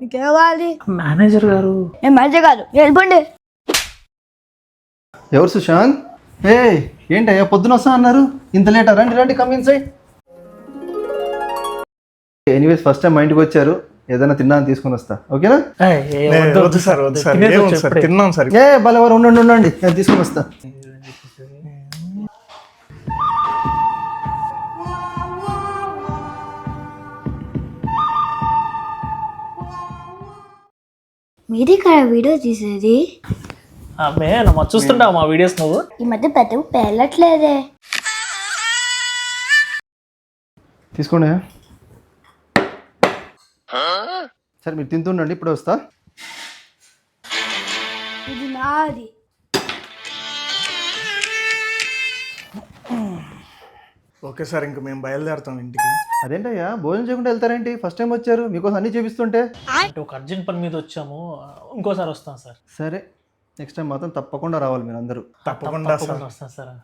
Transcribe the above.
ఇంకేవాలి manager గారు. నేను మంచి కాదు వెళ్ళిపోండి. ఎవరు సుశాంత్? ఏంటయ్యా పొద్దున వస్తా అన్నారు, ఇంత లేటా? రండి రండి, come in side. Anyways first time మా ఇంటికి వచ్చారు, ఏదైనా తిన్నాను తీసుకొని వస్తా, ఓకేనా? వద్దు సార్, వద్దు సార్, ఏముంది సార్, తిన్నాం సార్. బలవారు ఉండండి ఉండండి, నేను తీసుకొని వస్తా. మీది ఇక్కడ వీడియో తీసేది? అమ్మే చూస్తుంటావు మా వీడియోస్ నువ్వు? ఈ మధ్య పెద్దగా పేలట్లేదే. తీసుకోండి. సరే మీరు తింటుండండి, ఇప్పుడు వస్తా. ఇది నాది. ఓకే సార్, ఇంక మేము బయలుదేరుతాం ఇంటికి. అదేంటయ్యా భోజనం చేయకుండా వెళ్తారేంటి? ఫస్ట్ టైం వచ్చారు, మీకోసం అన్నీ చూపిస్తుంటే. అంటే ఒక అర్జెంట్ పని మీద వచ్చాము, ఇంకోసారి వస్తాం సార్. సరే నెక్స్ట్ టైం మాత్రం తప్పకుండా రావాలి మీరు అందరూ. తప్పకుండా సార్. వస్తాం సార్.